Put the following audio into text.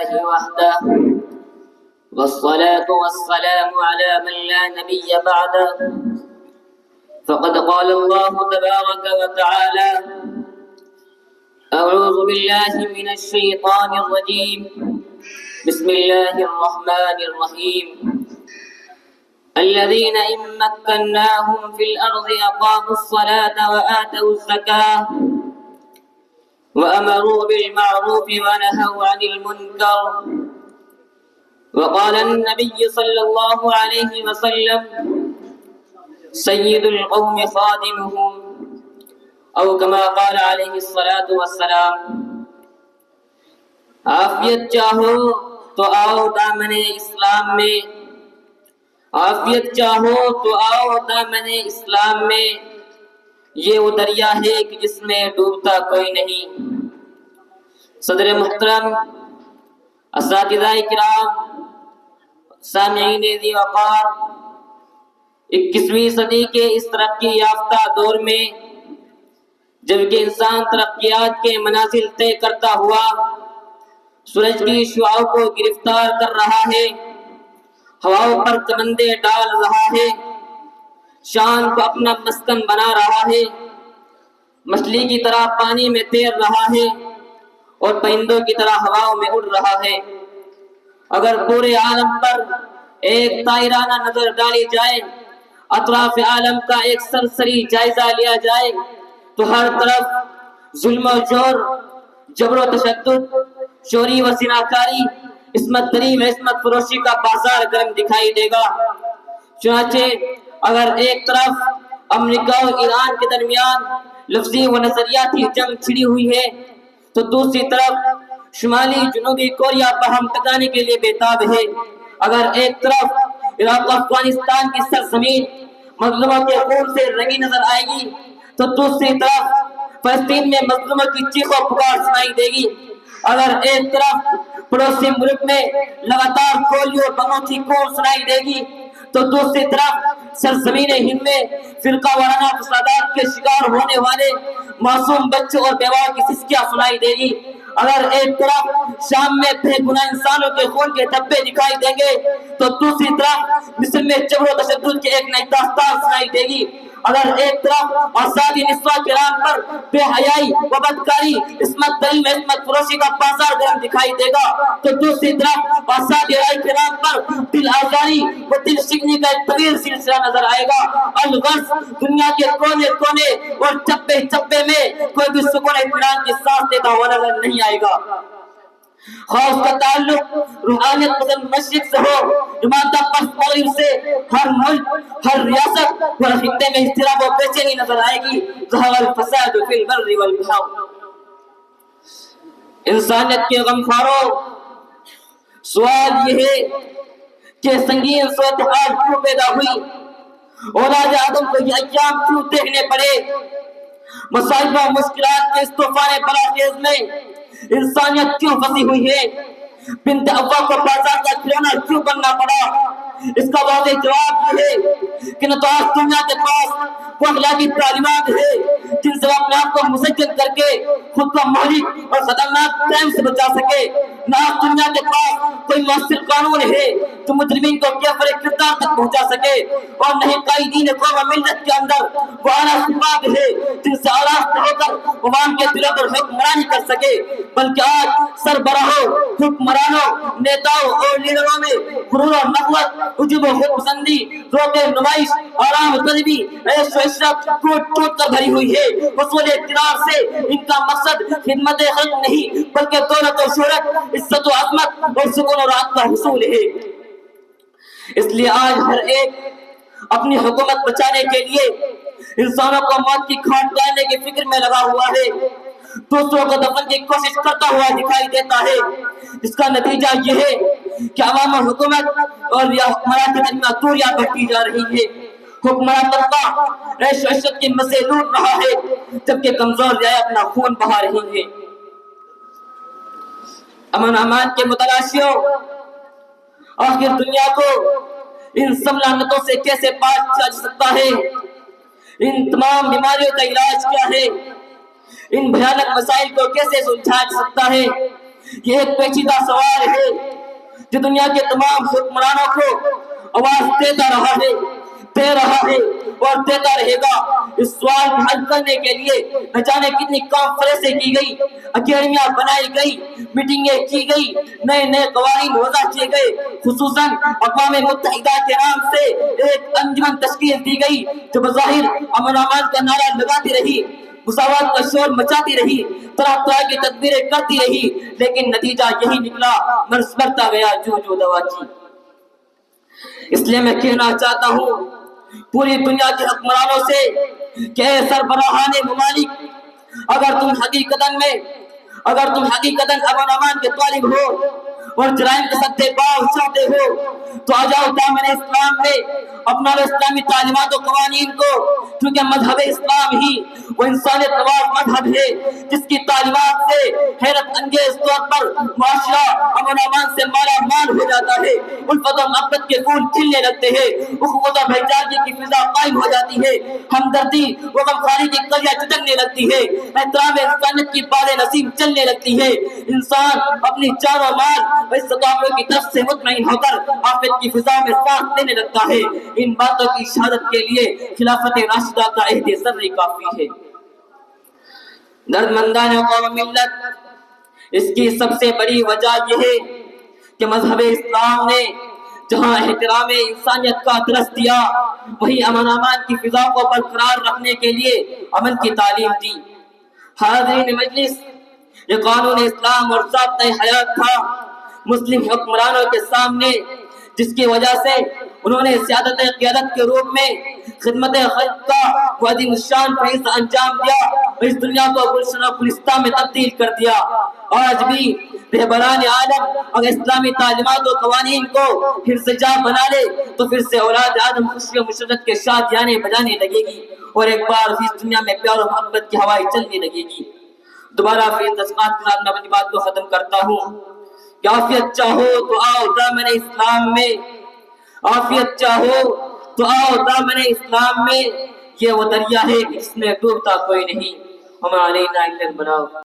لله وحده والصلاة والسلام على من لا نبي بعده فقد قال الله تبارك وتعالى أعوذ بالله من الشيطان الرجيم بسم الله الرحمن الرحيم الذين إن مكناهم في الأرض أقاموا الصلاة وآتوا الزكاة وأمروا بالمعروف ونهوا عن المنكر وقال النبي صلى الله عليه وسلم سيد القوم خادمهم او كما قال علیہ الصلاۃ والسلام عافیت چاہو تو آؤ دامن اسلام میں، عافیت چاہو تو آؤ دامن اسلام میں، یہ وہ دریا ہے کہ جس میں ڈوبتا کوئی نہیں۔ صدر محترم، اساتذہ کرام، سامعین ذی وقار، 21ویں صدی کے اس ترقی یافتہ دور میں جبکہ انسان ترقیات کے منازل طے کرتا ہوا سورج کی شعاؤں کو گرفتار کر رہا ہے، ہواؤں پر کمندیں ڈال رہا ہے، شان کو اپنا مسکن بنا رہا ہے، مچھلی کی طرح پانی میں تیر رہا ہے اور پرندوں کی طرح ہواؤں میں اڑ رہا ہے۔ اگر پورے عالم پر ایک طائرانہ نظر ڈالی جائے، اطراف عالم کا ایک سرسری جائزہ لیا جائے تو ہر طرف ظلم و جور، جبر و تشدد، چوری و زناکاری، عصمت دری و عصمت فروشی کا بازار گرم دکھائی دے گا۔ چنانچہ اگر ایک طرف امریکہ اور ایران کے درمیان لفظی و نظریاتی جنگ چھڑی ہوئی ہے تو دوسری طرف شمالی جنوبی کوریا باہم ٹکرانے کے لیے بےتاب ہے۔ اگر ایک طرف عراق و افغانستان کی سرزمین مظلوموں کے خون سے رنگی نظر آئے گی تو دوسری طرف فلسطین میں مظلوموں کی چیخ و پکار سنائی دے گی۔ اگر ایک طرف پڑوسی ملک میں لگاتار گولیوں اور بموں کی گونج سنائی دے گی تو دوسری طرف سرزمین ہند میں فرقہ وارانہ فسادات کے شکار ہونے والے معصوم بچوں اور بیواؤں کی سسکیاں سنائی دے گی۔ اگر ایک طرف شام میں بے گناہ انسانوں کے خون کے دھبے دکھائی دیں گے تو دوسری طرف مصر میں جبر و تشدد کی ایک نئی داستان سنائی دے گی۔ اگر ایک طرف آزادی نسواں کرام پر بے حیائی و بدکاری، عصمت دری میں عصمت فروشی کا بازار گرم دکھائی دے گا تو دوسری طرف آزادی رائے کرام پر دل آزاری و دل شکنی کا ایک طویل سلسلہ نظر آئے گا۔ الغرض دنیا کے کونے کونے اور چپے چپے میں کوئی بھی سکون اطمینان کی سانس لیتا ہوا نظر نہیں آئے گا۔ خواہ اس کا تعلق روحانیت پسند مشرق سے ہو، ایماندار پرست مغرب سے، ہر ملک، ہر ریاست اور خطے میں اضطراب و بے چینی نظر آئے گی۔ ظہر الفساد فی البر والبحر۔ انسانیت کے غمخواروں، سوال یہ ہے کہ سنگین صورتحال کیوں پیدا ہوئی؟ اولاد آدم کو یہ ایام کیوں دیکھنے پڑے؟ مصائب و مشکلات کے اس طوفان براخیز میں انسانیت کیوں پھنسی ہوئی ہے؟ بنت حوا کو بازار کا کھلونا کیوں بننا پڑا؟ اس کا واضح جواب یہ ہے کہ نہ تو آج دنیا کے پاس وہ اخلاقی تعلیمات ہے جن سے وہ اپنے آپ کو مسجل کر کے خود کو مہلک اور خطرناک کرائم سے بچا سکے، نہ آج دنیا کے پاس کوئی مؤثر قانون ہے جو مجرمین کو کیفر کردار تک پہنچا سکے، اور نہ ہی قائدین قوم و ملت کے اندر وہ اعلیٰ صفات ہے جن سے آراستہ ہو کر عوام کے دلوں پر حکمرانی کر سکے، بلکہ آج سربراہوں، حکمرانوں، نیتاؤں اور لیڈروں میں غرور و نخوت، عجب و خود پسندی، روک نمائش، آرام طلبی، عیش و عشرت ٹوٹ ٹوٹ کر بھری ہوئی ہے۔ حصول اقتدار سے ان کا مقصد خدمت خلق نہیں بلکہ دولت و شہرت، عزت و عظمت اور سکون و راحت کا حصول ہے۔ اس لیے آج ہر ایک اپنی حکومت بچانے کے لیے انسانوں کو موت کی کھاٹ ڈالنے کی فکر میں لگا ہوا ہے، دوسروں کو دفن کی کوشش کرتا ہوا دکھائی دیتا ہے، جس کا نتیجہ یہ ہے کہ عوام و حکومت اور حکمران کے درمیان دوریاں بڑھتی جا رہی ہے۔ حکمران طبقہ عیش و عشرت کی مزے لوٹ رہا ہے جبکہ کمزور رعایا اپنا خون بہا رہی ہے۔ امن امان کے متلاشیوں، آخر دنیا کو ان سب لعنتوں سے کیسے پاک کیا جا سکتا ہے؟ ان تمام بیماریوں کا علاج کیا ہے؟ ان بھیانک مسائل کو کیسے سلجھایا جا سکتا ہے؟ یہ ایک پیچیدہ سوال ہے جو دنیا کے تمام حکمرانوں کو آواز دیتا رہا ہے اور دیتا رہے گا۔ اس سوال کو حل کرنے کے لیے نہ جانے کتنی کانفرنسیں کی گئی، اکیڈمیاں بنائی گئی، میٹنگیں کی گئی، نئے قوانین وضع کیے گئے، خصوصاً اقوام متحدہ کے نام سے ایک انجمن تشکیل دی گئی جو بظاہر امن و امان کا نعرہ لگاتی رہی، مساوات کا شور مچاتی رہی، طرح طرح کی تدبیریں کرتی رہی، لیکن نتیجہ یہی نکلا، مرض بڑھتا گیا جو دوا کی۔ اس لیے میں کہنا چاہتا ہوں پوری دنیا کے حکمرانوں سے کہ اے سربراہان ممالک، اگر تم حقیقتاً امن امان کے طالب ہو اور جرائم کے سطح پاؤ چاہتے ہو تو آ جاؤ دامن اسلام میں، اپنا اسلامی تعلیمات و قوانین کو، کیونکہ مذہب اسلام ہی وہ انسانیت نواز مذہب ہے جس کی تعلیمات سے حیرت انگیز طور پر معاشرہ امن و امان سے مالا مال ہو جاتا ہے، الفت و محبت کے پھول کھلنے لگتے ہیں، اخوت و بھائی چارگی کی فضا قائم ہو جاتی ہے، ہمدردی و غمخواری کی کلیاں چٹکنے لگتی ہے، احترام انسانیت کی باد نسیم چلنے لگتی ہے، انسان اپنی جان و مال و عزت و آبرو کی طرف سے مطمئن ہو کر آفت کی فضا میں سانس لینے لگتا ہے۔ ان باتوں کی شہادت کے لیے خلافت راشدہ کا عہد ذرے کافی ہے۔ دردمندان قوم ملت، اس کی سب سے بڑی وجہ یہ ہے کہ مذہب اسلام نے جہاں احترام انسانیت کا درس دیا، وہی امن امان کی فضا کو برقرار رکھنے کے لیے عمل کی تعلیم دی۔ حاضرین مجلس، یہ قانون اسلام اور ضابطۂ حیات تھا مسلم حکمرانوں کے سامنے، جس کی وجہ سے انہوں نے سیادت قیادت کے روپ میں خدمت خلق کا وہ عظیم الشان فریضہ انجام دیا اور اس دنیا کو گلشن و گلستان میں تبدیل کر دیا۔ آج بھی رہبران عالم اگر اسلامی تعلیمات و قوانین کو پھر سے جا بنا لے تو پھر سے اولاد آدم خوشی و مسرت کے شادیانے بجانے لگے گی اور ایک بار اس دنیا میں پیار و محبت کی ہوائیں چلنے لگے گی۔ دوبارہ پھر تسقات کے ساتھ میں اپنی بات کو ختم کرتا ہوں کہ عافیت چاہو تو آؤ دامن اسلام میں، عافیت چاہو تو آؤ دامن اسلام میں، یہ وہ دریا ہے جس میں ڈوبتا کوئی نہیں، ہمارے نائن بناؤ۔